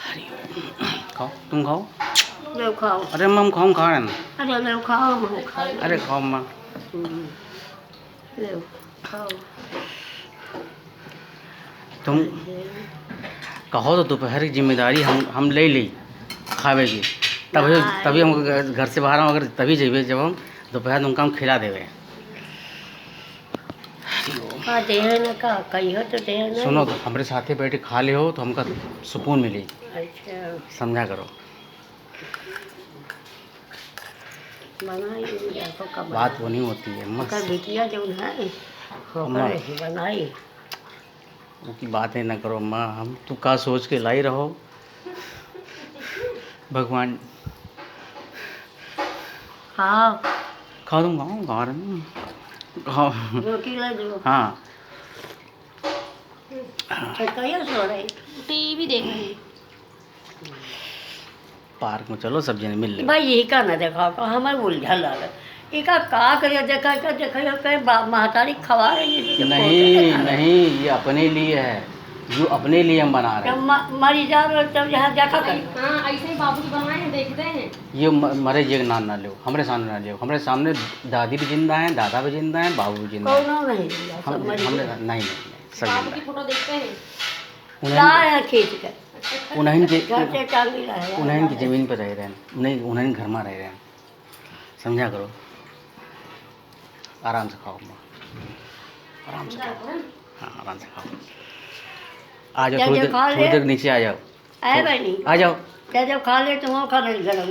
खाओ, तुम खाओ। ले खाओ। अरे अम्मा हम खाऊं खा रहे हैं। अरे ले खाओ, हम खा लेंगे। अरे खाओ अम्मा। ले खाओ। तुम कहो तो दोपहर की जिम्मेदारी हम ले ली खावे की, तभी हम घर से बाहर अगर तभी जेबे जब हम दोपहर उनका हम खिला देवे। सुनो तो हमारे साथे बैठे खा ले हो तो हमका सुकून मिली। अच्छा समझा करो। बात वो नहीं होती है बिटिया जो है बनाई वो की बातें ना करो अम्मा। हम तू का सोच के लाई रहो भगवान। खाओ खाओ तुम खाओ खा रहे खाओ। रोटी ले दो। हाँ सो रही टीवी देख रही। पार्क में चलो सब जने मिल ले भाई यही का ना देखा तो हमें उलझा लगा इका का करिए देखा कहीं महतारी खवा रही है। नहीं ये अपने लिए है, जो अपने लिए हम बना रहे हैं। मरी जाओ तब यहाँ देखा कर। हाँ ऐसे ही बाबू बनाए हैं, देखते हैं। ये मरे जे नाम ना लो, हमारे सामने ना लो। हमारे सामने दादी भी जिंदा है, दादा भी जिंदा है, बाबू भी जिंदा है। नहीं हमने नहीं सब बाबू जिंदा की फोटो देखते हैं। खींच कर उन्हें की के ज़मीन पर रह रहे हैं, नहीं उन्हें घर में रह रहे हैं। समझा करो। आराम से खाओ अम्मा, आराम से खाओ। हाँ आराम से खाओ। आ जाओ थोड़ी देर नीचे आ जाओ। आ जाओ जब खा ले तो खा ले गरम।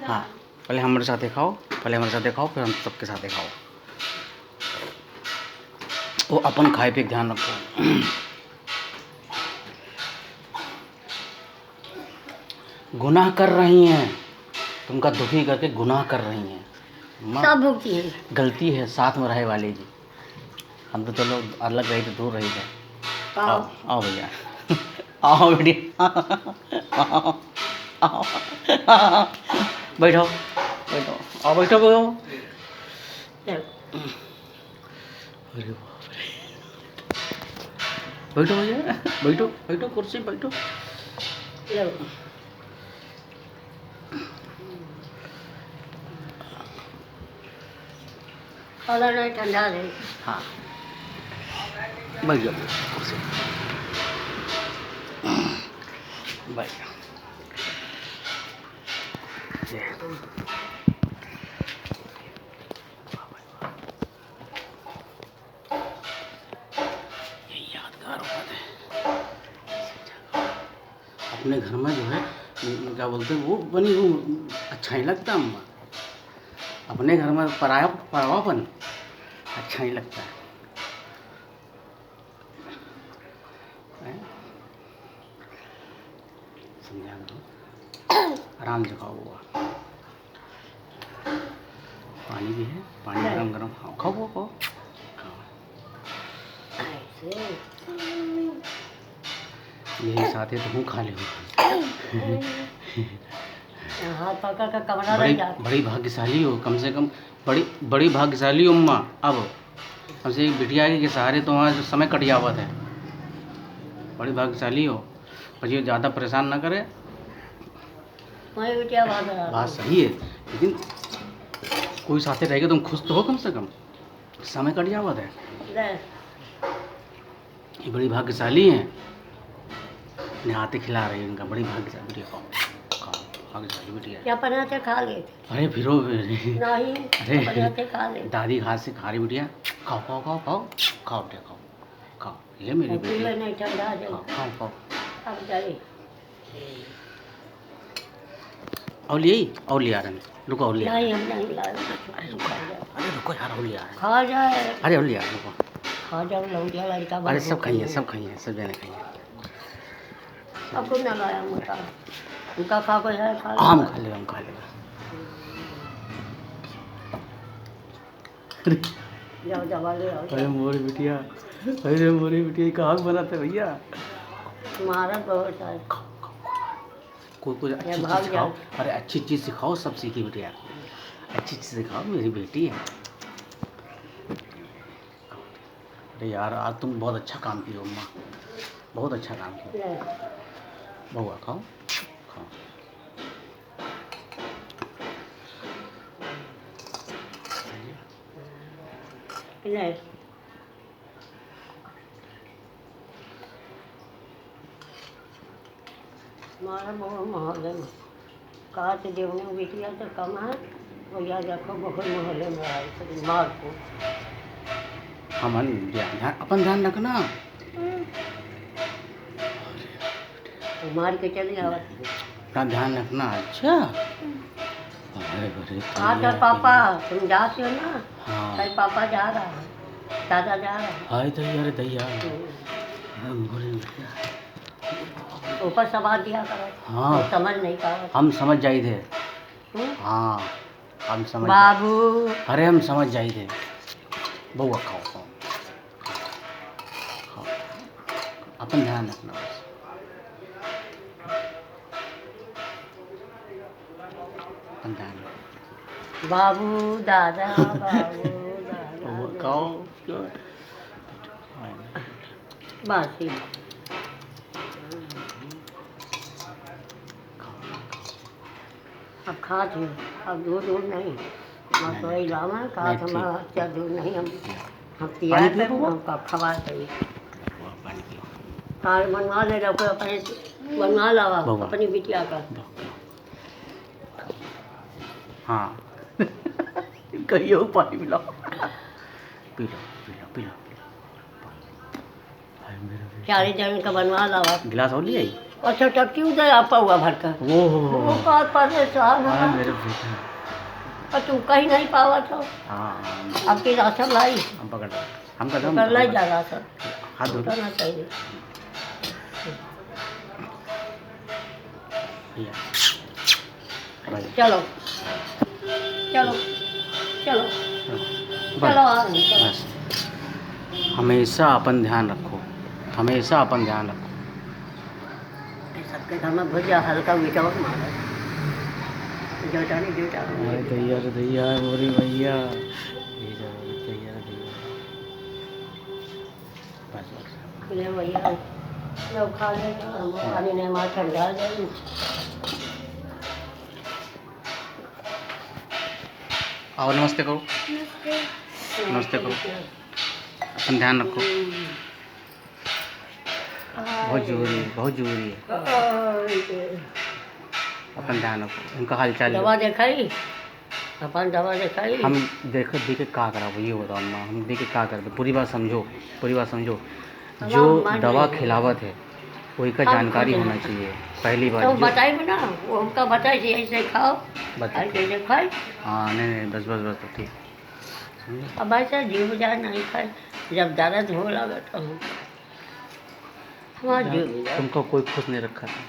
हाँ पहले हमारे साथ खाओ, फिर हम सबके साथ खाओ। वो अपन खाए पे ध्यान रखो। गुनाह कर रही हैं, तुमका दुखी करके गुनाह कर रही हैं। सब भुगती हैं। गलती है साथ में रहे वाले की। हम तो चलो अलग रही तो दूर रही थे। आओ भैया आओ बेटी आओ आओ बैठो बैठो आओ बैठो बैठो। अरे बाप रे, बैठो भैया बैठो बैठो कुर्सी बैठो। ठंडा है। हाँ बैठ जाओ कुर्सी बैठ जाओ। ये यादगार बात है। अपने घर में जो है क्या बोलते हैं वो बनी वो अच्छा नहीं लगता अम्मा। अपने घर में परायापन अच्छा नहीं लगता है। समझा करो। आराम से खाओ हुआ। पानी भी है, पानी गरम गरम खाओ खाओ खाओ खाओ। यही साथ है तो हूँ खा ले। बड़ी भाग्यशाली हो, कम से कम बड़ी भाग्यशाली हो अम्मा। अब हमसे बिटिया के सहारे तो वहाँ जो समय कट जावत है। बड़ी भाग्यशाली हो, पर ये ज़्यादा परेशान ना करे। बात सही है, लेकिन कोई साथे रहेगा तुम खुश तो हो कम से कम। समय कट जावत है। ये बड़ी भाग्यशाली हैं, अपने हाथे खिला रही है इनका। बड़ी भाग्यशाली बिटिया। खाओ भाग्यशाली बिटिया। क्या बनाते खा ले। अरे फिरो नहीं अरे खा ले। दादी हाथ से खा रही बिटिया। खाओ खाओ खाओ खाओ खाओ बेटा खाओ खाओ। ये मेरी बेटी नहीं ठंडा खाओ खाओ खाओ। अब जाए और ले आ रहे हैं। रुको और ले आ रहे हैं। नहीं हम नहीं लाए। अरे रुको यार और ले आ रहे हैं। खा जाए। अरे और ले आ रहे हैं, रुको। खा जाओ लौटिया लड़का। अरे सब खाइए सब जने खाइए। अब कुछ ना लाया मोटा उनका खा को है खा हम खा लेगा। जाओ दवा ले आओ। अरे मोरी बिटिया कहाँ बनाते भैया। तुम्हारा बहुत है। कोई अच्छी चीज़ सिखाओ। अरे अच्छी चीज़ सिखाओ, सब सीखी बिटिया। अच्छी चीज़ सिखाओ, मेरी बेटी है। अरे यार आज तुम बहुत अच्छा काम किया अम्मा, बहुत अच्छा काम किया। बहुआ खाओ खाओ। नहीं हमारा बहुत मोहल्ले में कहा तो देवने बिटिया तो कम है और याद रखो बहुत मोहल्ले में आए तो मार को हमन ध्यान अपन ध्यान रखना। मार के चले आवा अपना ध्यान रखना। अच्छा अरे अरे हाँ तो पापा तुम जाते हो ना। हाँ कल पापा जा रहा है दादा जा रहा है हाय दैया रे दैया। ऊपर सवार दिया करो। हाँ। वो समझ नहीं पा रहा हम समझ जाए थे। हम्म? हाँ हम समझ बाबू अरे हम समझ जाए थे। बहुआ खाओ खाओ खाओ। अपन ध्यान रखना बस। अपन ध्यान रखना। बाबू दादा बाबू बहुआ दादा खाओ। बासी अब खा थे अब दूर दूर नहीं मैं तो इलामा कहा था मैं क्या दूर नहीं हम तैयार पानी पे पियो? हमका खबर चाहिए पानी पियो। कार बनवा ले रखो अपने बनवा लावा बाबा। अपनी बिटिया का हाँ कहियो पानी पिलाओ। P low P low P low P low. हाय मेरे बेटा। 4 जन का बनवा लावा गिलास और ले आई। अच्छा तो क्यों दे आपा हुआ भर का ओह वो बात परेशान हाय है मेरे बेटा। और तुम कहीं नहीं पावा तो हाँ आपकी राशन लाई हम पकड़ रहे हम कर कर लाई जा रहा था हाथ धो लो करना चाहिए भैया भाई चलो चलो चलो चलो आ रहे हैं, चलो। बस हमेशा अपन ध्यान रखो। हमेशा अपन ध्यान रखो। सबके घर में भुजिया हल्का मीठा और मारा जोटा नहीं जोटा अरे दैया रे दैया मोरी भैया दैया रे दैया रे दैया। बस बस ले भैया लो खा ले हम पानी नहीं मार ठंडा जाए और नमस्ते करो। नमस्ते करो। अपन ध्यान रखो। बहुत जरूरी है बहुत जरूरी है। अपन ध्यान रखो। उनका हाल चाल दवा दिखाई अपन दवा दिखाई हम देखो देखे का करा ये बताओ अम्मा। हम देखे का कर पूरी बात समझो। पूरी बात समझो। जो दवा खिलावत है वही का जानकारी होना चाहिए पहली बात। तो जो बताई ना वो हमका बताई थी ऐसे खाओ बता ऐसे खाई हाँ नहीं बस बस बस तो ठीक समझे? अब ऐसा जीव जाए नहीं खाए जब दर्द हो लगे तो हमारा जीव जाए तुमको कोई खुश नहीं रखा था।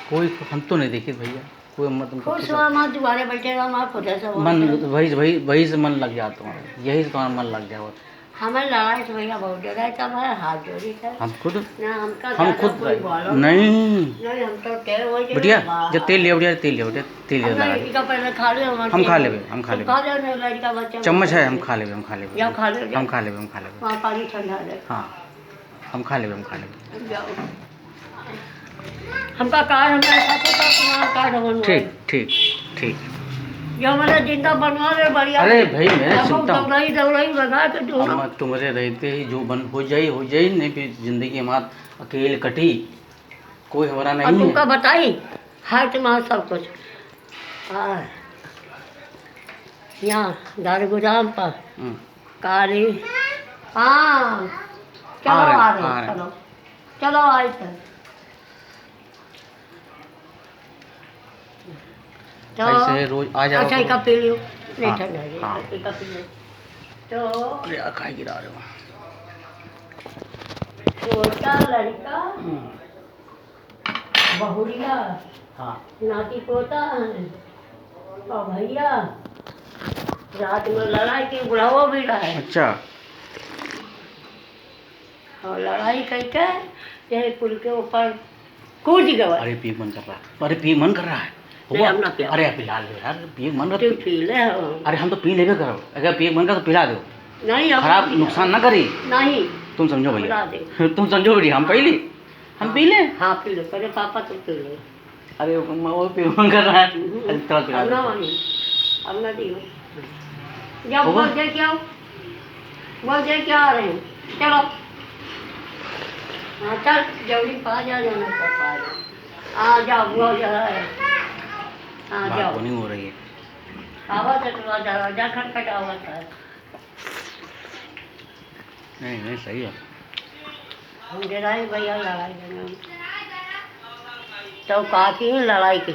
कोई हम तो नहीं देखे भैया कोई अम्मा तुमको खुश हुआ माँ दोबारा बैठेगा हमारा खुद ऐसा मन वही वही वही से मन लग जाता तुम्हारा। यही से तुम्हारा मन लग जाओ। हमें लड़ाई तो भैया बहुत जगह तब है हाथ जोड़ी था हम खुद ना हमका हम ज्यादा खुद कोई बोलो नहीं नहीं हम तो टेर हो जाए बिटिया जब तेल ले बिटिया तेल ले बिटिया तेल ले लगा दे। लड़की का पहले खा ले हम खा लेबे हम खा लेबे। खा ले नहीं लड़का बच्चा चम्मच है हम खा लेबे हम खा लेबे या खा ले हम खा लेबे हम खा लेबे। वहाँ पानी ठंडा है हाँ हम खा लेबे हम खा लेबे। जाओ हमका कार्ड हमारे साथ था तुम्हारा कार्ड बनवा ठीक ठीक ठीक। जो हमारा जिंदा बनवा ले बढ़िया अरे भाई मैं चिंता हूँ। दौड़ाई दौड़ाई लगा के जो अम्मा तुम्हारे रहते ही जो बन हो जाई नहीं फिर जिंदगी हमार अकेले कटी कोई हमारा और नहीं तुमका है। बताई हाथ में सब कुछ यहाँ दारगुदाम पर हम्म, काली हाँ चलो आ आ रहे हैं, रहे चलो चलो आए थे तो ऐसे रोज आ जाओ। अच्छा एक कप पी लियो नहीं हाँ, ठंडा है हाँ। एक कप पी लियो तो अरे यार खाई गिरा रहे हो। छोटा लड़का बहुरिया हाँ नाती पोता और भैया रात में लड़ाई की बुढ़ावा भी रहा है अच्छा और लड़ाई करके यही पुल के ऊपर कूद गए अरे पी मन कर रहा है। अरे पी मन कर रहा है नहीं, हुआ? हम ना पिलाओ। अरे पिला दो यार पी मन तू कर। पी ले अरे हम तो पी लेबे करो अगर पी मन का तो पिला दो। नहीं हम खराब नहीं नुकसान ना करी। नहीं तुम समझो पिला भैया दे तुम समझो भैया हम पहले हम पी लें? हाँ पी लो, पहले पापा तो पी लो। अरे वो पी कर रहा है। अरे थोड़ा पिला अब दो। ना मानी, अब ना दियो। जब होगा? बोल दे क्या हो? बोल दे क्या आ रहे हैं? चलो। हाँ चल, जल्दी पा जा, जाना तो पा जा। हाँ जाओ, वो जा रहा है। हाँ बात जाओ। वो नहीं हो रही है। आवाज है तो दरवाजा खटखटा हुआ था। नहीं नहीं सही है। हम डराए भैया लड़ाई करने, तो काकी ही लड़ाई की।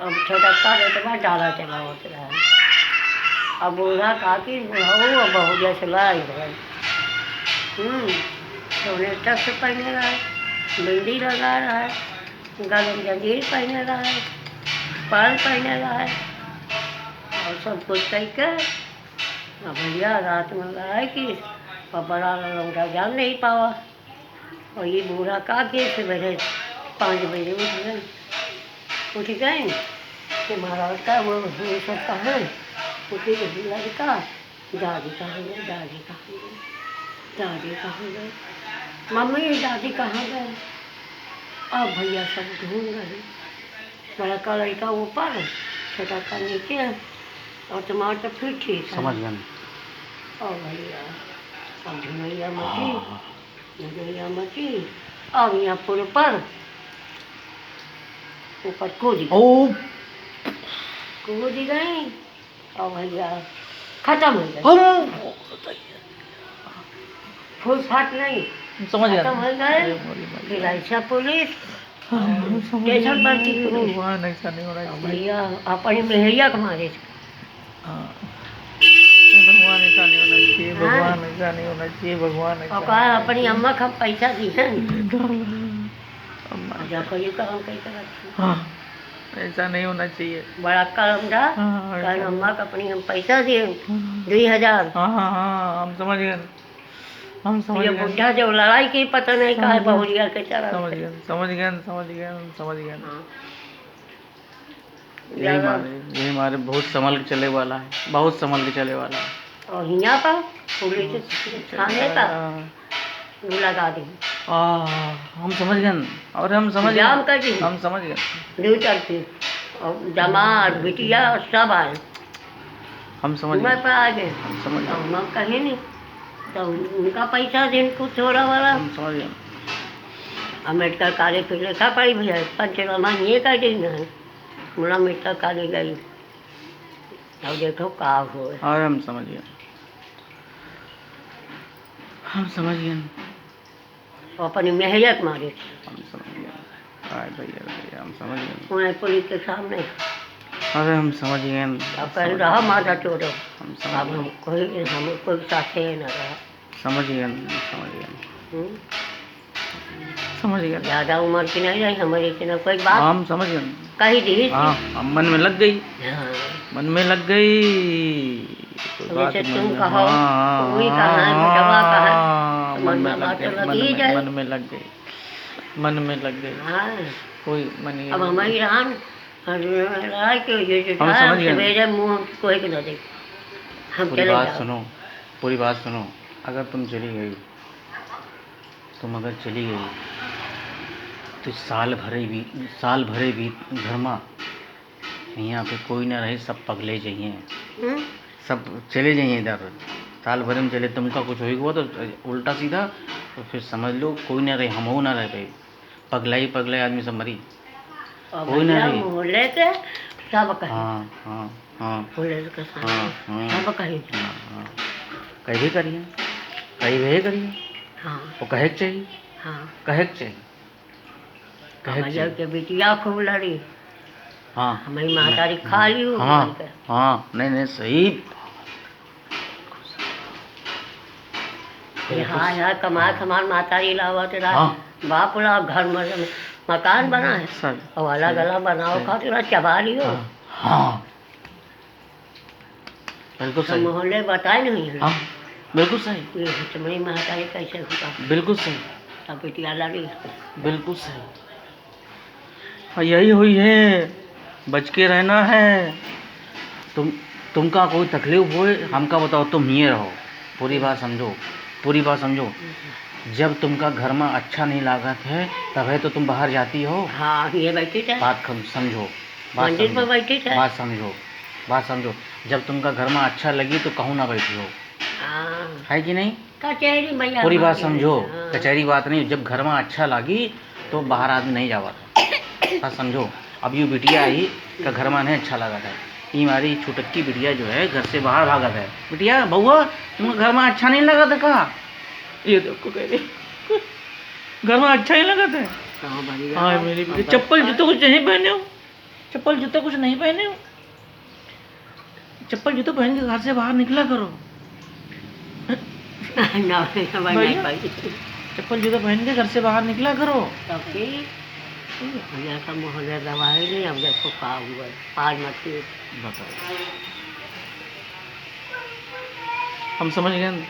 अब छोटा का बेटवा डाला चला होता है। अब बूढ़ा काकी बुढ़ाऊ और बहू जैसे लड़ाई भाई। सोने तक से पहने रहा है, बिंदी लगा रहा है, गले में जंजीर पहने रहा है, पाल पहने रहा है और सब कुछ कह के अब भैया रात में लड़ाई की और बड़ा लौंडा जान नहीं पावा। और ये बूढ़ा काकी सवेरे 5 बजे उठ गए कि महाराज का वो सब कहाँ उठी गई लड़का, दादी कहाँ गए, दादी कहाँ गए, दादी कहाँ गए, मम्मी दादी कहाँ गए। अब भैया सब ढूंढ रहे, बड़ा का लड़का ऊपर, छोटा का नीचे और तुम्हारा तो फिर ठीक है। समझ गया। और भैया अब धुनैया मची, धुनैया मची, अब यहाँ पुल पर ऊपर कूद गई और भैया खत्म हो गए। फूल फाट नहीं, समझ गया। खत्म हो गए। फिर ऐसा पुलिस स्टेशन पर की पुलिस। भगवान ऐसा नहीं होना और भैया अपनी मेहरिया के मारे थे। भगवान ऐसा नहीं होना चाहिए। हाँ। भगवान ऐसा नहीं होना चाहिए। भगवान ऐसा और कहा अपनी अम्मा का पैसा दी है अम्मा, जब कोई काम कैसे रखी। हाँ, ऐसा नहीं होना चाहिए। बड़ा कलम था, हाँ, कल अम्मा का अपनी हम पैसा दिए 2000। हाँ हाँ हाँ हम समझ गए। हम समझ ये गए। बुढ़ा जो लड़ाई की पता नहीं कहा है बहुरिया के चला। समझ गए समझ गए समझ गए समझ गए। हाँ। यही हमारे बहुत संभल के चले वाला है, बहुत संभल के चले वाला है। और यहाँ पर पुलिस थाने का वो लगा दी। हम समझ गए। और हम समझ जाम कर गए। दी। हम समझ गए। दो तरफी और दामाद बिटिया और सब आए, हम समझ मैं गए। पर आ गए। हम समझ गए। हम कहे नहीं तो उनका पैसा दिन कुछ थोड़ा वाला। हम समझ गए। अम्बेडकर काले फिर लिखा पड़ी भैया पंचनामा ये कर देना है। मुला अम्बेडकर काले गई अब देखो का हो। और हम समझ गए। हम समझ गए। वो अपनी मेहरियत मारे थे। हम समझ गए। भैया हम समझ गए। उन्हें पुलिस के सामने अरे हम समझ गए। अब कहीं रहा माता चोरो। हम अब हम कोई साथे न रहा। समझ गए। समझ गए। हम्म? समझ गए। ज़्यादा उम्र की नहीं रही हमारी इतना कोई बात हम समझ गए। कही दी। हाँ हम मन में लग गई। हाँ। मन में लग गई। कोई बात जैसे मन तुम में- कहो, हाँ, वही कहा है, मुझवा कहा है। हाँ, तो मन मन में में लग बात गई। तो मन लगी जाए। मन में लग गई। मन में लग गई। हाँ। कोई मन ही अब हमारी रान लड़ाई के जो हम समझ गए। सवेरे मुँह कोई के न दे। हम पूरी चले बात जाओ। सुनो। पूरी बात सुनो। अगर तुम चली गई, तुम अगर चली गई तो साल भरे भी घर में यहाँ पे कोई ना रहे, सब पगले जाइए, हम्म? सब चले जाइए इधर। साल भर में चले तुमका कुछ होगा तो उल्टा सीधा तो फिर समझ लो कोई ना रहे, हम हो ना रहे भाई। पगला ही आदमी सब मरी। और कोई ना भैया रही। मोहल्ले के सब कहे। हाँ हाँ हाँ पुलिस के सामने हाँ, सब कहे। हाँ। कहीं भी करिए, कहीं भी करिए। हाँ वो कहे के चाहिए, हाँ। कहे के चाहिए, कहे के भैया चाहिए। के बिटिया खूब लड़ी। हाँ हमारी मातारी खा ली हूँ। हाँ हाँ नहीं सही। हाँ यार कमाल कमाल मातारी लावा तेरा। हाँ। बाप ला घर में मकान बना है सही। और अलग अलग बनाओ खा तेरा चबा लियो। हाँ बिल्कुल तो सही। मोहल्ले बताए नहीं है। हाँ बिल्कुल सही। ये तुम्हारी मातारी कैसे हुआ बिल्कुल सही। तब बिटिया लड़ी। बिल्कुल सही। हाँ यही हुई है, बच के रहना है। तुमका कोई तकलीफ हो हमका बताओ, तुम ये रहो। पूरी बात समझो, पूरी बात समझो। जब तुमका घर में अच्छा नहीं लागत है तब है तो तुम बाहर जाती हो। हाँ ये बैठी था, बात समझो, बात मंदिर पर समझो, बैठी था। बात समझो, बात समझो। जब तुमका घर में अच्छा लगी तो कहूँ ना बैठी हो, हाँ है कि नहीं? कचहरी भैया पूरी बात हमारी समझो, है, हाँ। कचहरी बात नहीं। जब घर में अच्छा लगी तो बाहर आदमी नहीं जावा था, बात समझो। अब ये बिटिया आई का घर में नहीं अच्छा लगा था, ये हमारी छुटक्की बिटिया जो है घर से बाहर भागा है। बिटिया बउआ तुमको घर में अच्छा नहीं लगा था कहा? ये देखो कह रही घर में अच्छा ही लगा था। हाँ भैया, हाँ मेरी बिटिया चप्पल जूते कुछ नहीं पहने हो, चप्पल जूते कुछ नहीं पहने हो, चप्पल जूते पहन के घर से बाहर निकला करो। ना भैया चप्पल जूते पहन के घर से बाहर निकला करो। तब फिर भैया का मोहल्ला दवाई नहीं, अब देखो का हुआ पार मत बताओ, हम समझ गए।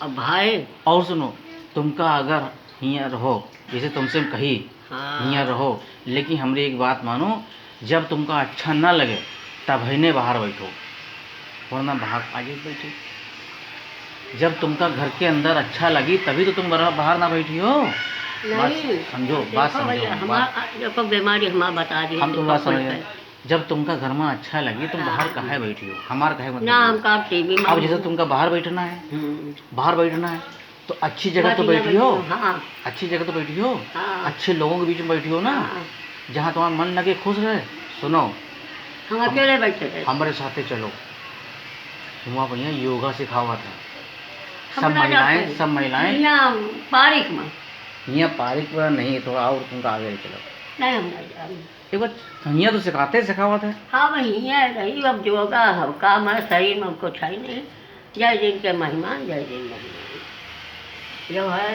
अब भाई और सुनो, तुमका अगर हियाँ रहो जैसे तुमसे कही हाँ हियाँ रहो, लेकिन हमरी एक बात मानो, जब तुमका अच्छा ना लगे तब ही बाहर बैठो, वरना बाहर आगे बैठो। जब तुमका घर के अंदर अच्छा लगी तभी तो तुम बाहर ना बैठी हो। बात नहीं समझो, बात देखो समझो, भैया, बात हमारा देखो बीमारी हमारा बता दी, हम तुम बात समझ गए। जब तुमका घर में अच्छा लगी तुम बाहर काहे बैठी हो, हमार काहे ना हम मतलब। का टीवी में अब जैसे तुमका बाहर बैठना है, बाहर बैठना है तो अच्छी जगह तो बैठी हो, हाँ अच्छी जगह तो बैठी हो, हाँ अच्छे लोगों के बीच में बैठी हो ना, हाँ। जहाँ तुम्हारा मन लगे खुश रहे। सुनो, हम अकेले बैठे थे, हमारे साथे चलो, वहाँ बढ़िया योगा सिखावा था। हम सब ना महिलाएं, जाते। सब महिलाएं यहाँ पारिक में यहाँ पारिक पर नहीं, थोड़ा और तुमका आगे चलो। नहीं, हम नहीं जाते। एक बार यहाँ तो सिखाते सिखावा था। हाँ वही है रही, अब योगा हम का हमारे शरीर में कुछ है नहीं। जय दिन के महिमा, जय दिन महिमा जो है।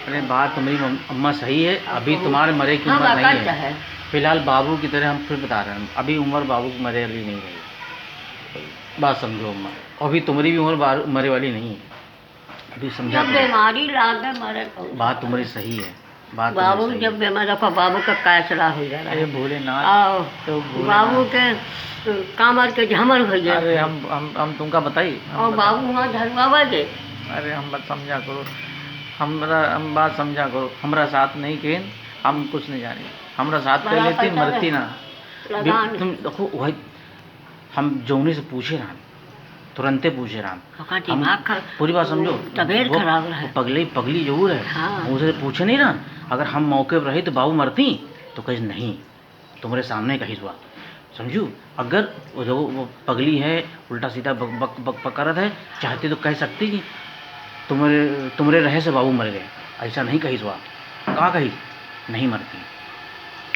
अरे बात तुम्हारी अम्मा सही है, अभी तुम्हारे मरे की हम उम्र नहीं अकड़ है। है, फिलहाल बाबू की तरह हम फिर बता रहे हैं, अभी उम्र बाबू की मरे वाली नहीं रही। बात समझो अम्मा, अभी तुम्हारी भी उम्र मरे वाली नहीं है, अभी समझा जब करो। बीमारी लागे मरे को। बात तुम्हारी सही है, बात बाबू तुम्हारी सही जब बीमार रखो, बाबू का कैसरा हो जा है। रहा अरे है, भोलेनाथ, और तो बाबू भोलेनाथ। के कामर के झमर हो गया। अरे हम तुमका बताई, और बाबू वहाँ धरवावा दे। अरे हम बात समझा करो, हम बात समझा करो, हमरा साथ नहीं के हम कुछ नहीं जाने, हमरा साथ कर बड़ा लेते पैसा मरती ना। लगान। तुम देखो वही हम जौनी से पूछे रहा, तुरंते पूछे रहा ओका हम, दिमाग का पूरी बात समझो। तबीयत वो खराब है। पगली पगली जरूर है, हाँ। उसे पूछे नहीं ना, अगर हम मौके पर रहे तो बाबू मरती, तो कहीं नहीं, तुम्हारे सामने कहीं हुआ, समझू। अगर वो पगली है, उल्टा सीधा बक बक बक पकड़त है, चाहती तो कह सकती कि तुम्हारे रहे से बाबू मर गए, ऐसा नहीं कही हुआ, कहा कही नहीं मरती,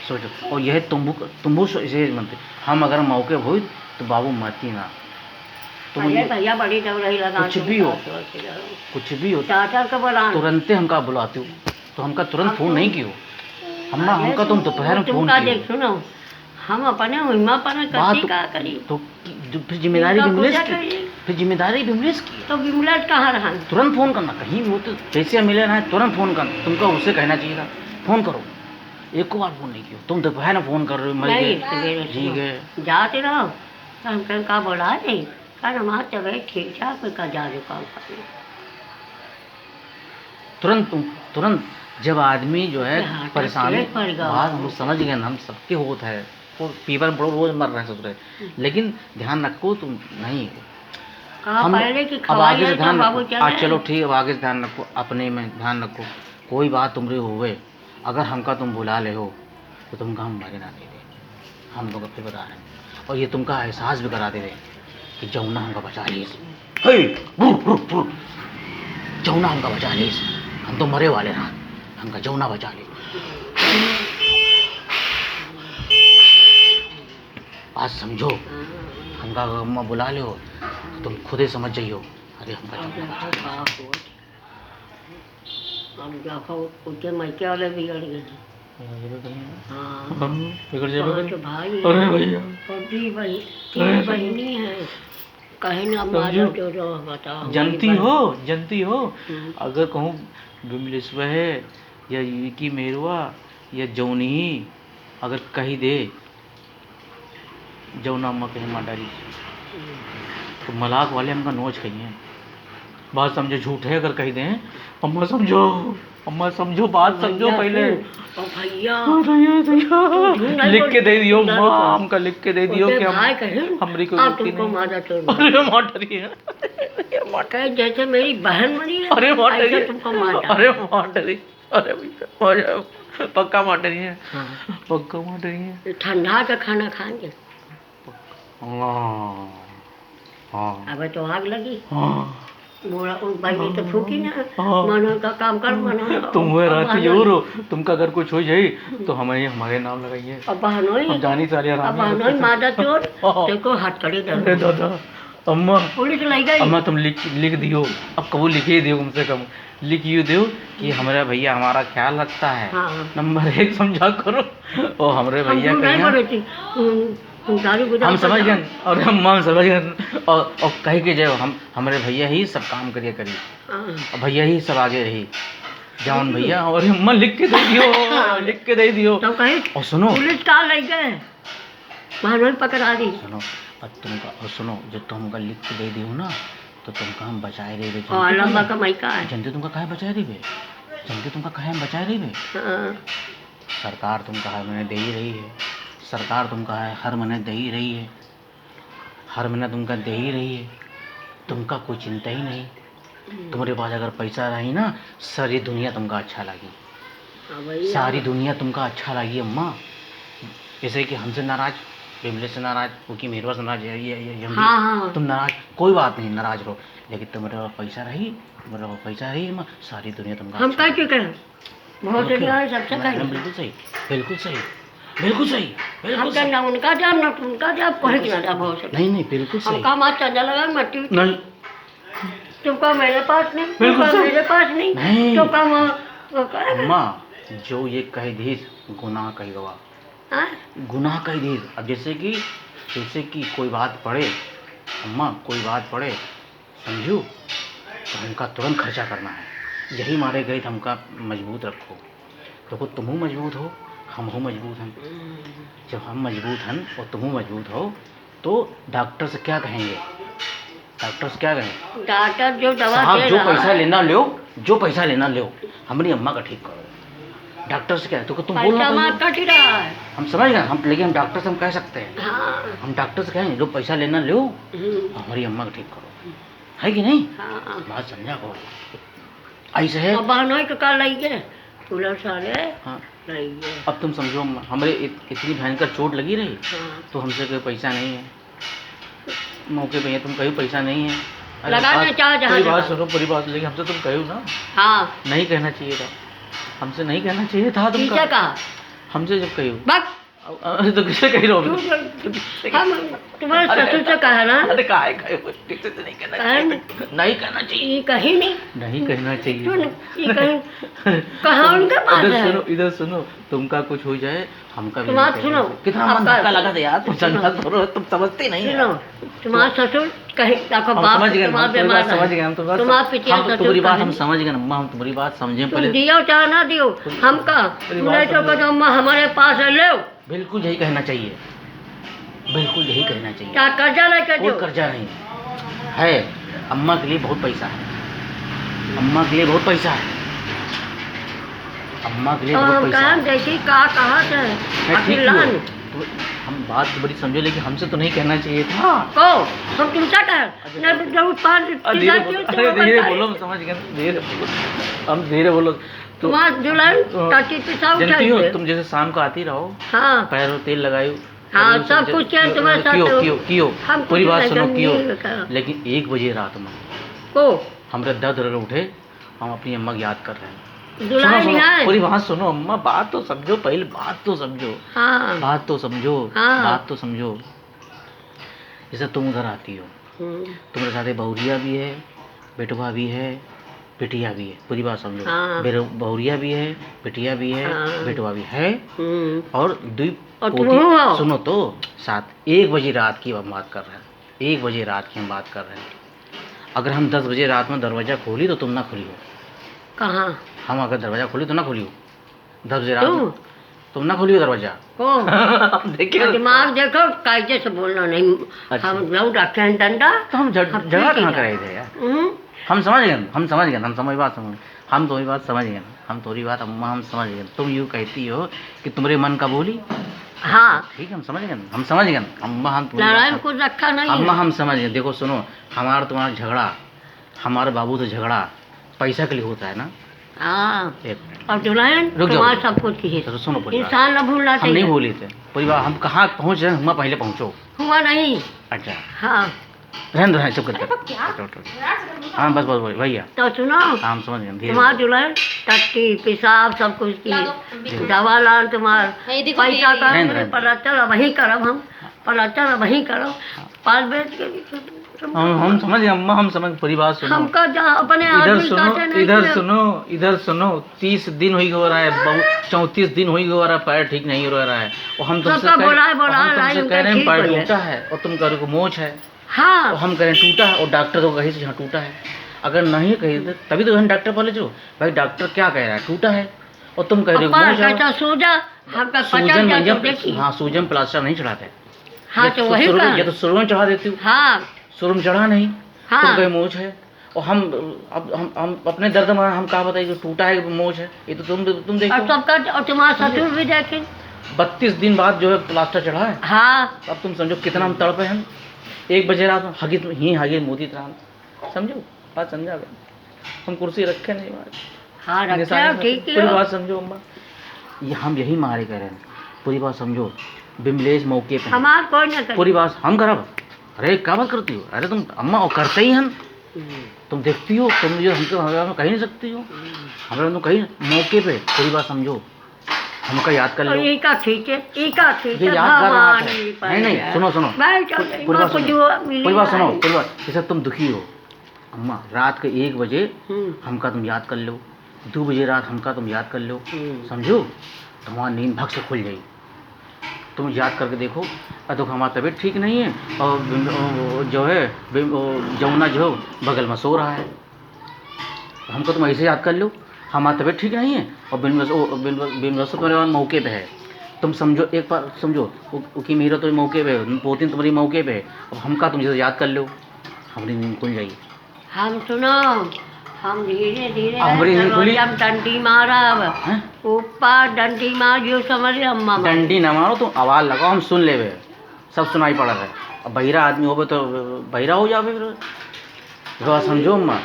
सोचो। और यह तुम्बू इसे मनते, हम अगर मौके हुई तो बाबू मरती ना। तुम अरे भैया बड़ी डर रही लगा, कुछ भी हो, कुछ भी हो, चाचा का बोला तुरंते हमका बुलाते हो, तो हमका तुरंत फोन नहीं कियो अम्मा, हमका तुम दोपहर में फोन तुमका कियो। देख सुनो, हम अपने महिमा पर करती का करी, तो फिर जिम्मेदारी इनका बिमलेश पूजा की, करिए। फिर जिम्मेदारी बिमलेश की। तो बिमलेट कहाँ रहा? तुरंत फोन करना, कहीं वो तो पैसे मिले ना, तुरंत फोन करना, तुमको उससे कहना चाहिए था फोन करो, एक को बार फोन नहीं किया, तुम दोपहर में फोन कर रहे हो, मर नहीं गए ठीक है। जाते रहो, तो हम कहीं का बोला नहीं, कल हमारा चले ठीक ठाक का जा जो काम करना। तुरंत जब आदमी जो है हाँ, परेशानी, तकलीफ पड़ेगा। बात हम समझ गए, हम सबके होता है, वो पीपर में रोज मर रहे हैं सब रहे, लेकिन ध्यान रखो तुम नहीं कहा हम पहले की अब आगे से खवाई ध्यान बाबू रखो। चले। चलो ठीक है, अब आगे से ध्यान रखो, अपने में ध्यान रखो, कोई बात तुमरे हुए अगर हमका तुम बुला ले हो तो तुमका हम मरे ना दे दे, हम लोग फिर बता रहे हैं, और ये तुमका एहसास भी करा दे रहे कि जमुना हमका बचा लीस, जमुना हमका बचा लीस, हम तो मरे वाले रहा, हमका जमुना बचा ली। बात समझो, हमका अम्मा बुला ले हो तो तुम खुद ही समझ जाइयो, अरे हमका जमुना बचा ली। अब देखो उनके मैके वाले बिगड़ गए। हाँ बिगड़ वहाँ के भाई अरे भैया, पति भाई तीन बहनी है, कहीं ना मारो तो रो बताओ। जनती हो अगर कहूँ विमलेश्वर है या की मेरुआ या जौनी ही अगर कही दे जौना अम्मा कहीं माँ डाली तो मलाक वाले हमका नोच कही हैं, बात समझो, झूठ है अगर कह दें। अम्मा समझो, अम्मा समझो, बात समझो पहले। ओ भैया लिख के दे दियो अम्मा, हमका लिख के दे दियो कि भाई कहे हमरी को तुमको मारा तो अरे माँ डरी है, कहे जैसे मेरी बहन मरी है अरे माँ डरी, तुमको मारा। अरे माँ डरी, अरे भैया पक्का माँ डरी है, पक्का माँ डरी है। ठंडा का खाना खाएंगे। हाँ अब तो आग लगी, हाँ बोला उन भाई तो फूकी ना, मनो का काम कर मनो। तुम हुए रात जरूर हो, तुमका अगर कुछ हो जाए तो हमारे नाम लगाइए। अब बहनोई, हम जानी सारी अब बहनोई मादा चोर देखो हाथ कड़ी अरे दादा, अम्मा पुलिस लाई गई। अम्मा तुम लिख दियो, अब कबूल लिख ही दियो, कम से कम लिख ही दियो कि हमारा भैया हमारा ख्याल रखता है। हाँ। नंबर 1 समझा करो। और हमारे भैया हम समझ गए, और हम समझ गए, और कह के जाओ हम हमारे भैया ही सब काम करिए करी, और भैया ही सब आगे रही जवान भैया। और अम्मा लिख के दे दियो, लिख के दे दियो। तो कहे और सुनो, पुलिस का ले गए, बहनोई पकड़ा दी। सुनो अब तुमका, और सुनो जो तुमका लिख के दे दियो ना, तो तुमका हम बचाए रहे। और लंबा कमाई का है, जनते तुमका काहे बचाए रहे, जनते तुमका काहे हम बचाए रहे। सरकार तुमका हर महीने दे ही रही है, सरकार तुमका है हर महीने दे ही रही है, हर महीने तुमका दे ही रही है, तुमका कोई चिंता ही नहीं। तुम्हारे पास अगर पैसा रही ना, सारी दुनिया तुमका अच्छा लगी, सारी दुनिया तुमका अच्छा लगी अम्मा। जैसे कि हमसे नाराज, बिमले से नाराज, क्योंकि मेरे पास नाराज है, ये हाँ। तुम नाराज, कोई बात नहीं, नाराज रहो, लेकिन तुम्हारे पास पैसा रही, तुम्हारे पास पैसा रही अम्मा, सारी दुनिया तुमका हम अच्छा कह चुके हैं बहुत सबसे कहें। बिल्कुल सही, बिल्कुल सही, बिल्कुल सही, बिल्कुल हम सही। ना उनका जाम ना उनका जाम, कोई ना जाम बहुत से। नहीं बिल्कुल सही। हमका मार चंदा लगा मट्टी, नहीं तुमको मेरे पास नहीं, बिल्कुल तुमको सही। मेरे पास नहीं, नहीं। तो कम अम्मा जो ये कह दी गुनाह कही गवा, गुनाह कही दी। अब जैसे कि कोई बात पड़े अम्मा, कोई बात पड़े समझू, तो हमका तुरंत खर्चा करना है। यही मारे गए थे, हमका मजबूत रखो। देखो तुम मजबूत हो, हम हो मजबूत हैं। जब हम मजबूत हैं और तुम मजबूत हो, तो डॉक्टर से क्या कहेंगे, डॉक्टर से क्या कहेंगे, डॉक्टर जो दवा साहब दे जो रहा पैसा है, लेना लो, जो पैसा लेना लो, हमारी अम्मा का ठीक करो। डॉक्टर से क्या है, तो तुम बोलना पैसा मार कट रहा है। हम समझ गए, हम लेकिन हम डॉक्टर से हम कह सकते हैं, हाँ। हम डॉक्टर से कहेंगे जो पैसा लेना लो, हमारी अम्मा का ठीक करो, है कि नहीं। हाँ। बात समझा को ऐसे है। बहनों के का लई गए पुलिस वाले, हाँ लई गए। अब तुम समझो हमारे इतनी भयंकर चोट लगी रही, हाँ। तो हमसे कोई पैसा नहीं है, मौके पे तुम कहो पैसा नहीं है, लगाने चाहे जहाँ पूरी बात जहाँ। सुनो, पूरी बात, लेकिन हमसे तुम कहो ना, हाँ। नहीं कहना चाहिए था, हमसे नहीं कहना चाहिए था किसे तुमका, कहा? हमसे जब कहो बस तो किससे कह रहे हो, हम तुम्हारे ससुर से कहा ना, अरे काहे कहो, किससे तो नहीं कहना चाहिए, नहीं कहना चाहिए, ये कहीं नहीं, नहीं कहना चाहिए। सुन, ये कहीं कहाँ उनके पास इधर है? सुनो, इधर सुनो, तुमका कुछ हो जाए हमका भी तुम्हारा नहीं सुनो, चाहिए। कितना मन आपका- धक्का लगा था यार, तुम समझा करो, तुम समझते नहीं सुनो, यार। तुम्हारा ससुर कहीं देखो हम बाप समझ गए, तुम्हारा हम तुम्हारी बीमार बात समझ है, गए, हम तुम्हारी तुम्हारा पिटिया हम ससुर तुम्हारी बात कहीं हम समझ गए अम्मा, हम तुम्हारी बात समझे तुम पहले। दियो चाहे ना दियो, हमका नहीं तो कहो अम्मा हमारे पास है, लो बिल्कुल यही कहना चाहिए, बिल्कुल यही कहना चाहिए, क्या कर्जा लेकर कोई दो। कर्जा नहीं है। अम्मा के लिए बहुत पैसा है, अम्मा के लिए बहुत पैसा है, अम्मा के लिए बहुत पैसा कहा है। देखी कहा से मैं ठीक अखिलान हूँ, तो हम बात तो बड़ी समझो, लेकिन हमसे तो नहीं कहना चाहिए था। को हम तुमसे कहे ना जब पास धीरे बोलो, अरे धीरे बोलो, हम समझ गए, धीरे बोलो, हम धीरे बोलो। तो तुम्हारा दुल्हन टाटी पिसा जानती हो उठाई तुम, जैसे शाम को आती रहो, हाँ पैरों तेल लगायो, हाँ करियो, सब कुछ है तुम्हारे साथ कियो तो। कियो कियो, हम पूरी कुछ बात नहीं सुनो, करनी कियो, है, कहा। लेकिन 1 बजे रात में को हमारे दर्द उठे, हम अपनी अम्मा की याद कर रहे हैं। दुल्हन सुनो, नहीं है। पूरी बात सुनो अम्मा, बात तो समझो, पहले बात तो समझो, हाँ बात तो समझो, हाँ। बात तो समझो। जैसे तुम उधर आती हो, तुम्हारे साथ बहुरिया भी है, बेटवा भी है, बेटिया भी है, पूरी बात समझो। हाँ। बहुरिया भी है, बेटिया भी है, हाँ। बेटवा भी है, और और तुम हो? सुनो तो साथ 1 बजे रात की हम बात कर रहे हैं, 1 बजे रात की हम बात कर रहे हैं। अगर हम 10 बजे रात में दरवाज़ा खोली तो तुम ना खोली हो, कहाँ हम अगर दरवाज़ा खोली तो ना खोली हो, 10 बजे रात में तुम ना खोलियो दरवाज़ा। को देखिए दिमाग देखो, कायदे से बोलना नहीं। अच्छा। हम लोग रखे हैं डंडा, तो हम जगह कहाँ कराए थे यार, हम समझ गए, हम समझ गए, हम तुम्हारी बात समझ, हम तुम्हारी बात समझ गए, हम तुम्हारी बात अम्मा हम समझ गए। तुम यूँ कहती हो कि तुम्हारे मन का बोली। हाँ, ठीक है, हम समझ गए, हम समझ गए अम्मा, हम तुम्हारी नारायण बात- को रखा नहीं अम्मा है। हम समझ गए। देखो सुनो, हमारा तुम्हारा झगड़ा, हमारे बाबू से झगड़ा पैसा के लिए होता है ना। हाँ, एक मिनट, और दुल्हन रुक जाओ, तुम्हारा सब कुछ ही तो सुनो पूरी बात। इंसान न भूलना हम नहीं चाहिए। भूले थे पूरी बात, हम कहाँ पहुँच रहे हैं, हम पहले पहुँचो। हुआ नहीं। अच्छा, हाँ, रहने दो, चुप कर। क्या हाँ बस बस भैया, तो सुनो, हम समझ गए, धीरे तुम्हारा धीरे। दुल्हन टट्टी पेशाब सब कुछ ला दो, की दवा लान तुम्हार ये देखो पैसा ये- का रहने दो। पलस्तर वही करब हम, पलस्तर वही करब, पाल बेच के हम समझ गए अम्मा, हम समझ, पूरी बात सुनो। हमका जहाँ अपने इधर आदमी सुनो, काटे नहीं इधर किए। सुनो, इधर सुनो। 30 दिन हो ही हो रहा है, 34 दिन हो ही हो रहा है, पैर ठीक नहीं हो रहा है। और हम तुमसे सबका बोला है, कह रहे हैं ठीक पैर हो जाए। टूटा है, और तुम कह रहे हो मोच है। हाँ, और हम कह रहे हैं टूटा है, और डॉक्टर तो कहीं से यहाँ टूटा है। अगर नहीं कही तो तभी तो हम डॉक्टर बोले जो भाई डॉक्टर क्या कह रहा है, टूटा है, और तुम कह रहे हो अप्पा मोच है। कहता सोजा, हमका सूजन पचन में जाता देखी। हाँ, सूजन प्लास्टर नहीं चढ़ाते। हाँ, तो वही शुरू कहा। ये तो शुरू में चढ़ा देती हूँ, हाँ, शुरू में चढ़ा नहीं। हाँ। तुम कहे मोच है, और हम अब हम अपने दर्द में हम कहा बताइए कि टूटा है कि मोच है, ये तो तुम और देखो। सबका, और तुम्हारा ससुर भी देखे। 32 दिन बाद जो है प्लास्टर चढ़ा है। हाँ, अब तुम समझो कितना हम तड़पे हैं। 1 बजे रात में हगी मोदी तरह, समझो बात, समझा गया। हम कुर्सी रखे नहीं हाँ, रखते निशानी हो, में। ठीक ही पूरी हो। बात समझो अम्मा, ये हम यही मारे कह रहे हैं। पूरी बात समझो, बिमलेश मौके पे हैं। हमार कोई न करे। पूरी बात हम करब। अरे क्या बात करती हो, अरे तुम अम्मा और करते ही हम, तुम देखती हो, तुम जो हमको हमें कह नहीं सकती हो, हमें तुम कहीं मौके पे। पूरी बात समझो, हमका याद कर लो। और ई का ठीक है, ई का ठीक ये है, याद कर रहा था। भगवान नहीं सुनो सुनो, भाई चल, पूरी बात को सुनो, जो मिली पूरी बात सुनो, भाई। पूरी बात। जैसे तुम दुखी हो अम्मा, रात के 1 बजे हमका तुम याद कर लो, 2 बजे रात हमका तुम याद कर लो, समझो, तुम्हारा नींद भग से खुल जाएगी। तुम याद करके देखो, तो हमारा तबीयत ठीक नहीं है, और जो है जमुना जो बगल में सो रहा है, हमको तुम ऐसे याद कर लो, हमारा तबीयत ठीक नहीं है, और बिनवस परिवार मौके पे है। तुम समझो, एक बार समझो कि मेरा तो मौके पे है, पोती तुम्हारी मौके पे है, अब हमका तुम जैसे याद कर लो, हमारी नींद खुल जाएगी। हम सुनो, हम धीरे धीरे हमारी नींद खुली। हम डंडी मारब, हैं? ऊपर डंडी मार जो समझ रहे अम्मा। डंडी न मारो, तुम आवाज़ लगाओ, हम सुन लेवे, सब सुनाई पड़ा है। अब बहिरा आदमी होवे तो बहिरा हो जावे फिर। बात समझो अम्मा,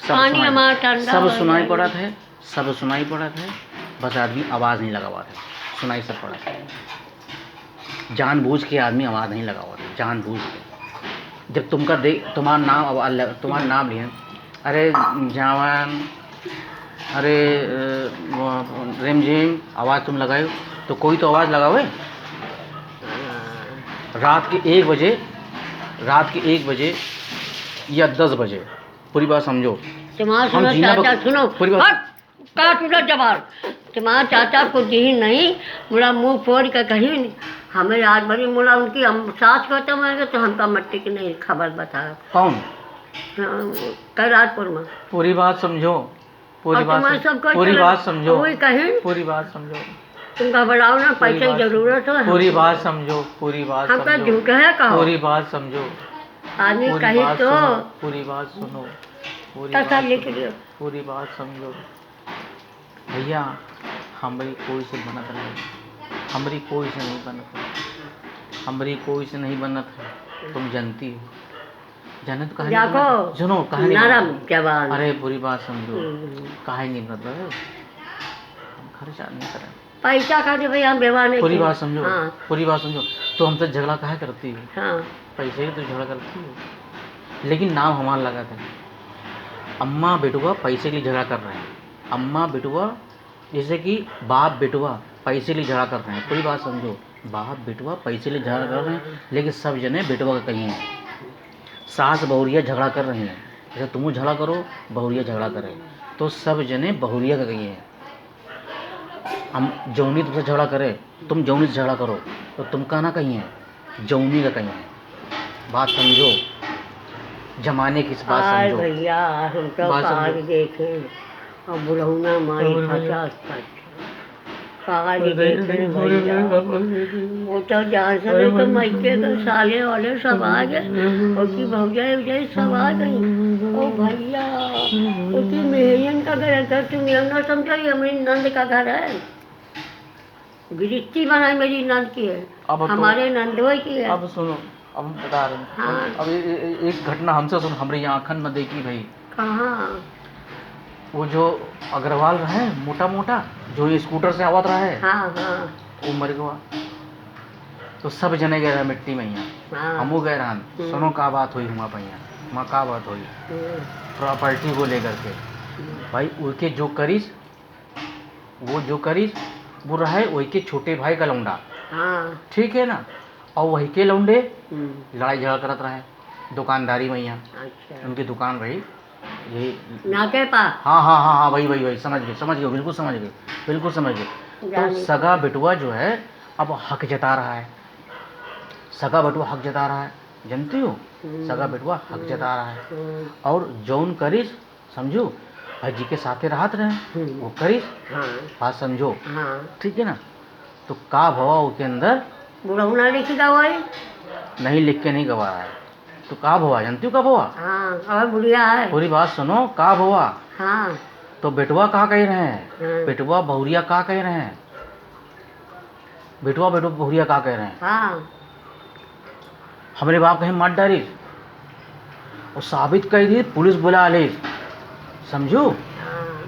पानी हमारा ठंडा सब हो सुनाई जाएगा। पड़ा था, सब सुनाई पड़ा था, बस आदमी आवाज़ नहीं लगा हुआ था, सुनाई सब पड़ा था। जानबूझ के आदमी आवाज़ नहीं लगा हुआ था, जानबूझ के। जब तुमका देख तुम्हारा नाम लिया, अरे जावन, अरे रेमझिम, आवाज़ तुम लगाए, तो कोई तो आवाज़ लगावे। रात के 1 बजे या 10 बजे, पूरी बात समझो। तुम्हारा हम सुनो जीना चाचा, बक- सुनो पूरी बात- हट, काट उधर जबान। तुम्हारा चाचा को दी नहीं, बोला मुंह फोड़ के कहीं हमें याद भरी, बोला उनकी हम सास खत्म हो गए तो हमका मट्टी की नहीं खबर बता। कौन? कैलाशपुर में। पूरी बात समझो, पूरी और बात तुम्हारे समझो, सबको पूरी चलो, बात समझो, वही कहीं पूरी बात समझो, तुम घबराओ ना, पूरी पैसे की बात- जरूरत हो। पूरी बात समझो, पूरी बात हमका समझो, झूठ है कहो, पूरी बात समझो, आदमी पूरी कहीं बात तो सुनो, पूरी बात सुनो, पूरी तसा बात लिख सुनो, लियो। पूरी बात समझो। भैया हमारी कोई से बनत नहीं, हमारी कोई से नहीं बनत है, हमारी कोई से नहीं बनत है, तुम जानती हो। जाने तो कहानी देखो, बनत- सुनो कहानी नरम बनत- जबान। अरे पूरी बात समझो, हम्म। कहानी नहीं बनत है, हम खर्चा नहीं करें। पैसा खाते भाई हम व्यवहार नहीं पूरी किए। बात समझो, हाँ, पूरी बात समझो। तो हमसे झगड़ा काहे करती हो? हाँ, पैसे ही तो झगड़ा करती हो, लेकिन नाम हमारा लगा था। अम्मा बेटुआ पैसे के लिए झगड़ा कर रहे हैं, अम्मा बेटुआ, जैसे कि बाप बेटुआ पैसे के लिए झगड़ा कर रहे हैं। पूरी बात समझो, बाप बेटुआ पैसे के लिए झगड़ा कर रहे हैं, लेकिन सब जने बेटुआ का कहीं है। सास बहुरिया झगड़ा कर रहे हैं, जैसे तुम झगड़ा करो, बहुरिया झगड़ा करे, तो सब जने बहुरिया का कहीं है। हम जौनी तुमसे झगड़ा करे, तुम जौनी से झगड़ा करो, तो तुम का ना कहीं है, जौनी का कहीं है। बात समझो, जमाने की बात आय समझो। भैया हम तो बात समझो। आज देखे और बुढ़ौना मारी और भैया। 50 पैसे। काका जी देखे न भैया, वो तो जहाँ से भी तो मायके के साले वाले सब आ गए, उसकी भौजाई वौजाई सब आ गई। ओ भैया, उसकी मेहरियन का घर है, तुम ये ना समझो ये मेरी नंद का घर है। गिरस्ती बनाई मेरी नंद की है, हमारे नंदोई की है। अब सुनो, अब हम बता रहे हैं। हाँ। अब एक घटना हमसे सुन, हमारे आँखन में देखी भाई। कहाँ? वो जो अग्रवाल रहे मोटा मोटा, जो ये स्कूटर से आवत रहा है, हाँ हाँ वो मर गया। तो सब जने गए रहे मिट्टी में यहाँ, हाँ। हमू गए रहन। सुनो का बात हुई हुआ पहिया, वहाँ का बात हुई प्रॉपर्टी को लेकर के। भाई उनके जो करीस, वो जो करीस वो रहे वही के छोटे भाई का लौंडा, हाँ। ठीक है ना। और वही के लौंडे हम्म। लड़ाई झगड़ा करत रहे दुकानदारी में यहाँ। अच्छा। उनकी दुकान रही यही नाके पास। हाँ हाँ हाँ हाँ, वही वही वही, समझ गए बिल्कुल समझ गए, बिल्कुल समझ गए। तो सगा बेटुआ जो है अब हक जता रहा है, सगा बेटुआ हक जता रहा है, जानती हो, सगा बेटुआ हक जता रहा है। और जौन करीस समझो भाई जी के साथे राहत रहे वो करीस, हाँ बात समझो, हाँ। ठीक है ना। तो का भवा उसके अंदर बुढ़ौना लिखी दवाई नहीं लिख के नहीं गवा रहा है। तो का भवा जानती हो का भवा? हाँ, और बुढ़िया है। पूरी बात सुनो, का भवा। हाँ तो बेटुआ कहाँ कह रहे हैं? हाँ। बेटुआ बहुरिया कहाँ कह रहे हैं? बेटुआ बहुरिया कहाँ कह रहे हैं? हाँ। हमारे बाप कहीं मार डाली और साबित कर दी, पुलिस बुला ले, समझो। हाँ।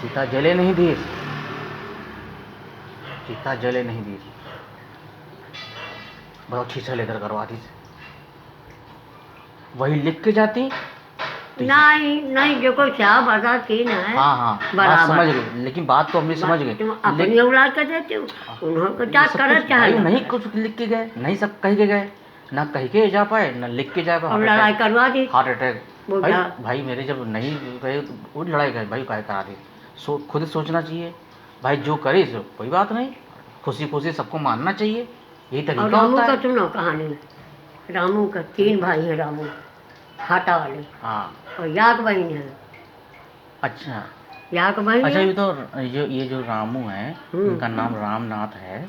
चीता जले नहीं दी, चीता जले नहीं दी, बहुत छीछा लेकर करवा दी। वही लिख के जाती नहीं नहीं, देखो क्या बता की ना है। हाँ हाँ बात समझ गए, लेकिन बात तो हमने समझ गए। तुम अपनी औलाद का देते हो, उन्होंने क्या कर चाहे नहीं कुछ लिख के गए, नहीं सब कह के गए, ना कह के जा पाए ना लिख के जा पाए। और लड़ाई करवा दी। हार्ट अटैक भाई मेरे जब नहीं गए तो वो लड़ाई गए भाई, काहे करा दी। खुद सोचना चाहिए भाई, जो करे सो कोई बात नहीं, खुशी खुशी सबको मानना चाहिए, यही तरीका होता है। रामू का सुनो कहानी, रामू का 3 भाई है, रामू हाटा वाले, हाँ। और याक बहन है। अच्छा याक बहन अच्छा, है। ये तो ये जो रामू है इनका नाम रामनाथ है,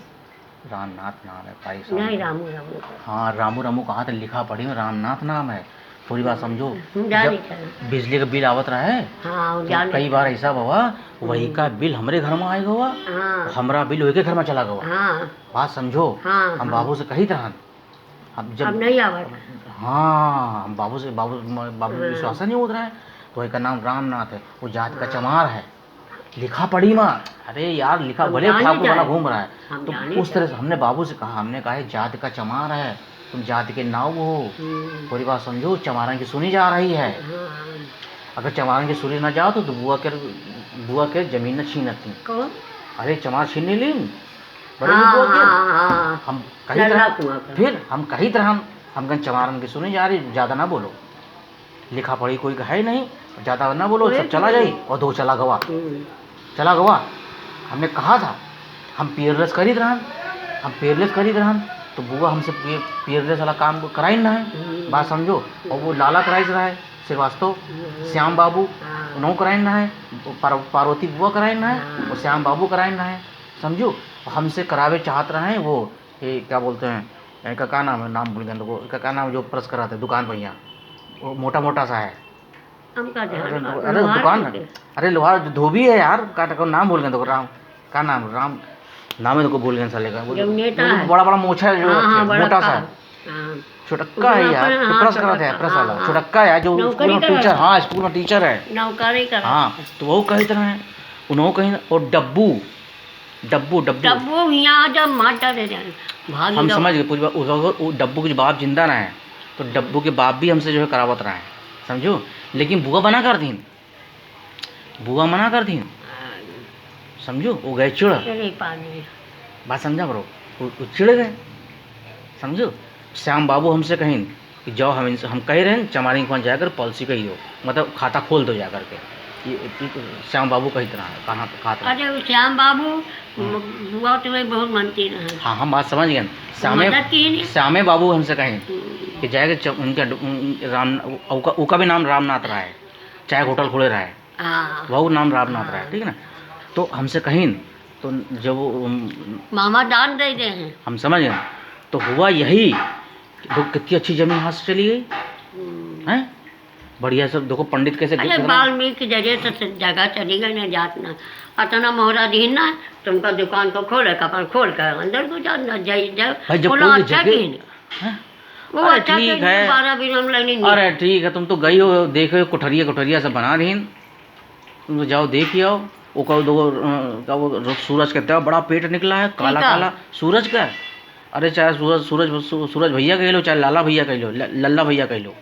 रामनाथ नाम है भाई साहब। नहीं रामू रामू। हाँ रामू कहाँ तक लिखा पढ़ी में रामनाथ नाम है, पूरी बात समझो। जब बिजली का बिल आवत रहा है हाँ, तो कई बार ऐसा हुआ वही का बिल हमारे घर में आएगा हुआ, हाँ, हमारा बिल वही के घर में चला गया। हाँ, बात समझो। हाँ, हम बाबू से कही तरह अब नहीं आवत। हाँ हम बाबू विश्वास नहीं होता है। तो वही का नाम रामनाथ है, वो जात का चमार है, लिखा पढ़ी माँ। अरे यार लिखा भले ठाकुर बना घूम रहा है। तो उस तरह से हमने बाबू से कहा, हमने कहा जात का चमार है, तुम जात के नाव हो, पूरी बात समझो। चमारन की सुनी जा रही है, अगर चमारन की सुनी ना जाओ तो बुआ के जमीन न छीनती। अरे चमार छीन नहीं ली हम कही तरह, फिर हम कही तरह हम कहीं चमारन की सुनी जा रही, ज़्यादा ना बोलो, लिखा पढ़ी कोई है नहीं, ज़्यादा ना बोलो, सब चला जाए। और 2 चला गवा। हमने कहा था हम पेयरलेस करी रहन, तो बुआ हमसे पेयरलेस वाला काम कराई ना है, बात समझो। और वो लाला कराई रहा है श्रीवास्तव, श्याम बाबू उन्होंने कराई ना है, पार्वती बुआ कराई ना है, और श्याम बाबू कराई ना है, समझो। हमसे करावे चाहत रहे हैं वो, ये क्या बोलते हैं, इनका क्या नाम है, नाम भूल गए लोगों, इनका क्या नाम जो प्रेस कराते दुकान पर यहाँ, वो मोटा सा है। अरे दुकान, अरे लोहार धोबी है यार, का नाम भूल गए तो राम का नाम है तो भूल गए साले का, बड़ा मोछा है जो मोटा सा, छुटक्का है यार, प्रेस कराते हैं, प्रेस वाला छुटक्का है जो स्कूल में टीचर, हाँ स्कूल में टीचर है, हाँ। तो वो कही तरह है उन्होंने कहीं। और डब्बू यहाँ जब मटर हम समझ गए पूरी बात। वो डब्बू के बाप जिंदा रहे हैं तो डब्बू के बाप भी हमसे जो है करावत रहे हैं, समझो। लेकिन बुआ मना कर दी, समझो। वो गए चिड़, बात समझा करो, वो चिड़ गए, समझो। श्याम बाबू हमसे कहीं कि जाओ, हम कह रहे हैं चमारी के जाकर पॉलिसी कही हो, मतलब खाता खोल दो जाकर के। ये श्याम बाबू कही तरह है, कहाँ खाता। अरे श्याम बाबू बुआ तुम्हें बहुत मानती है। हाँ हम बात समझ गए। श्यामे बाबू हमसे कहें कि जाएगा उनका उनका भी नाम रामनाथ रहा है, चाहे होटल खोले रहा है, वह नाम रामनाथ रहा है, ठीक है ना। तो हमसे कहीं तो जब वो मामा दान दे दे हैं। हम समझ गए, तो हुआ यही देखो कितनी अच्छी जमीन हाथ से चली गई हैं, बढ़िया सब देखो पंडित कैसे अरे वाल्मीकि जरिए तो जगह चली गई ना जातना अतना मोहरा दीन ना तुमका दुकान को खोले कपड़ खोल कर अंदर को जाना भाई जब बोलो कोई अच्छा जगह- की हैं? वो अरे अच्छा ठीक की है। 12 भी हम लेनी नहीं। अरे ठीक है, तुम तो गई हो, देखे हो कोठरिया कोठरिया सब बना रही, तुम तो जाओ देख आओ। वो कहो दो का वो सूरज कहते हैं बड़ा पेट निकला है काला ठीक है। काला सूरज का। अरे चाहे सूरज भैया कह लो, चाहे लाला भैया कह लो, लल्ला भैया कह लो,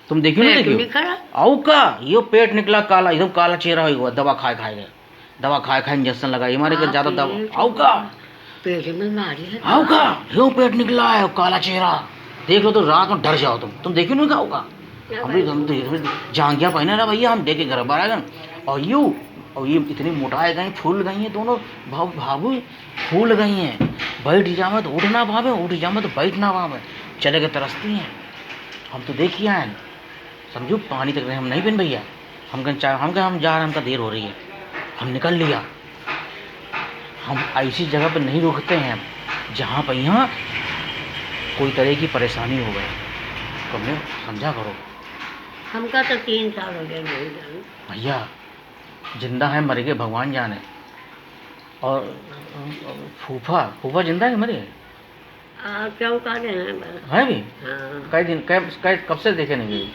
तुम देखियो ना पेट देखियो निकला। आओ का यो पेट निकला काला एकदम काला चेहरा हो, दवा खाए खाए दवा खाए खाए इंजेक्शन लगाई हमारे के ज्यादा दवा आओ का पेट में मारी है। आओ का यो पेट निकला है काला चेहरा देख लो तो रात में डर जाओ तुम देखियो ना का होगा। हम तो जांगिया पहने रहा भैया, हम देखे घर बार आ गए और ये इतनी मोटाए गई फूल गई हैं दोनों भाभू फूल गई हैं, बैठ जावे तो उठना भावे, उठ जावे तो बैठना भावे, चले के तरसती हैं। हम तो देखिए आए समझो पानी तक रहे हम नहीं पिन भैया, हम कहीं चाय हम जा रहे हैं, हमका देर हो रही है, हम निकल लिया। हम ऐसी जगह पर नहीं रुकते हैं जहाँ पर यहाँ कोई तरह की परेशानी हो गई, तुमने समझा करो। हमका तो 3 साल हो गए नहीं जाने। भैया जिंदा है मर गए भगवान जाने। और फूफा जिंदा है मरे क्यों कह रहे हैं है भी हाँ। कई दिन कब से देखे नहीं गई।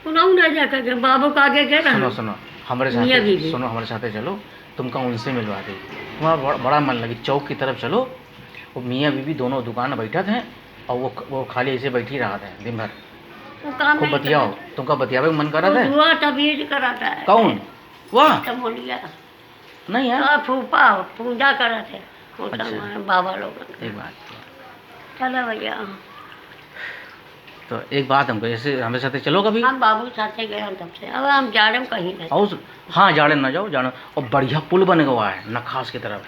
सुनाऊँ ना जाकर के बाबू का आगे कह रहा सुनो हमारे मियाँ साथ बीवी। सुनो हमारे साथ चलो, तुमका उनसे मिलवा दी, तुम्हारा बड़ा मन लगी। चौक की तरफ चलो, वो मियाँ बीवी दोनों दुकान में बैठा थे और वो खाली ऐसे बैठी रहा था दिन भर। वो काम खूब नहीं बतियाओ, तुमका बतियावे मन कर रहा था। हुआ तबीयत कराता है कौन वाह तब बोलिया नहीं यार फूफा पूजा करा थे अच्छा। बाबा लोग। एक बात चलो भैया तो एक बात हमको जैसे हमारे साथ चलो कभी हम बाबू साथे गए हम तब से अब हम जा रहे हैं कहीं नहीं। और हाँ जाड़े ना जाओ जाड़े, और बढ़िया पुल बन गया है नखास की तरफ।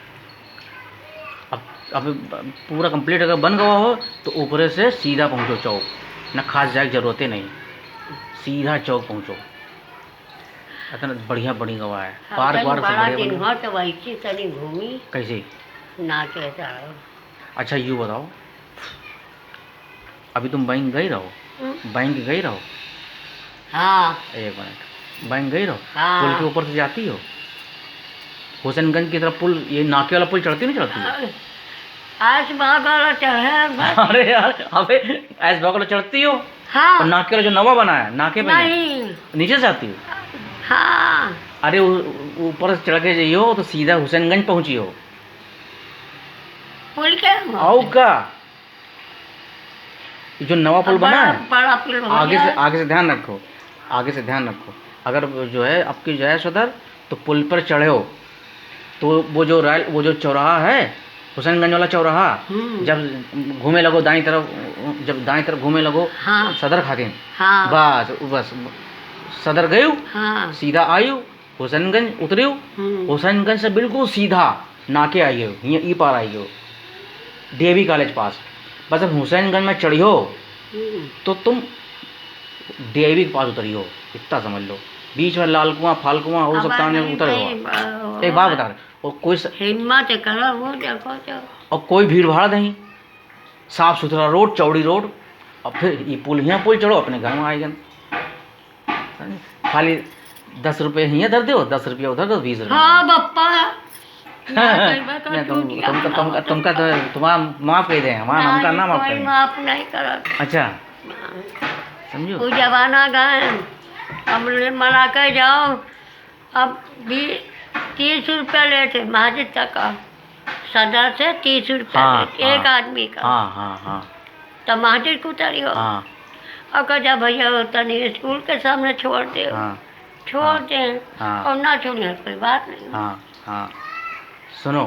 अब पूरा कंप्लीट अगर बन गया हो तो ऊपर से सीधा पहुँचो चौक, नखास जाए की जरूरत ही नहीं, सीधा चौक पहुँचो। इतना बढ़िया बनी गवा है, पार्क वार्क सब बड़ा बढ़िया दिन बना। हो तो वैसी तनी घूमी कैसे ना कैसा अच्छा यूँ बताओ, अभी तुम बैंक गई रहो, बैंक गई रहो हाँ 1 मिनट, बैंक गई रहो, हाँ। पुल के ऊपर से जाती हो हुसैनगंज की तरफ पुल, ये नाके वाला पुल चढ़ती नहीं चढ़ती? आज बागाला चढ़े अरे यार अबे ऐस बगल चढ़ती हो और हाँ नाके वाला जो नवा बना है नाके पे नहीं नीचे से आती हो? हाँ अरे ऊपर से चढ़ के जाइयो तो सीधा हुसैनगंज पहुंची हो। पुल के आओ का ये जो नवा पुल बना है बड़ा पुल हो आगे से ध्यान रखो, आगे से ध्यान रखो। अगर जो है आपकी जो है सदर तो पुल पर चढ़े हो तो वो जो चौराहा है हुसैनगंज वाला चौराहा, जब घूमे लगो दाईं तरफ, जब दाईं तरफ घूमे लगो हाँ सदर खातिन हाँ बस सदर गए हाँ सीधा आयु हुसैनगंज उतरे हुसैनगंज से बिल्कुल सीधा नाके आई हो, यहाँ ई पार आई हो डीएवी कॉलेज पास। बस जब हुसैनगंज में चढ़ी हो तो तुम डीएवी के पास उतरी हो, इतना समझ लो। बीच में लाल कुआं फाल कुआं हो सकता है उतर हो। एक बात बता रहे और हिम्मत करो वो देखो तो और कोई भीड़ भाड़ नहीं, साफ सुथरा रोड चौड़ी रोड, और फिर ये पुल यहाँ पुल चढ़ो अपने घर में आएगा। खाली 10 रुपये यहाँ धर दो, 10 रुपये उधर दो, 20 रुपये। हाँ बप्पा नहीं तुमका तो तुम्हारा माफ कर दें, हमारा हमका ना माफ करें। माफ नहीं करा अच्छा समझो वो जमाना गए हम मना कर जाओ। अब भी 30 रुपया लेते महाजिद तक का सदर से 30 रुपया हाँ, लेते एक हाँ, आदमी का। हाँ तो महाजिद को उतरी हो हाँ और कहा भैया होता नहीं स्कूल के सामने छोड़ दे हाँ छोड़ दें हाँ। और ना छोड़ने कोई बात नहीं। हाँ सुनो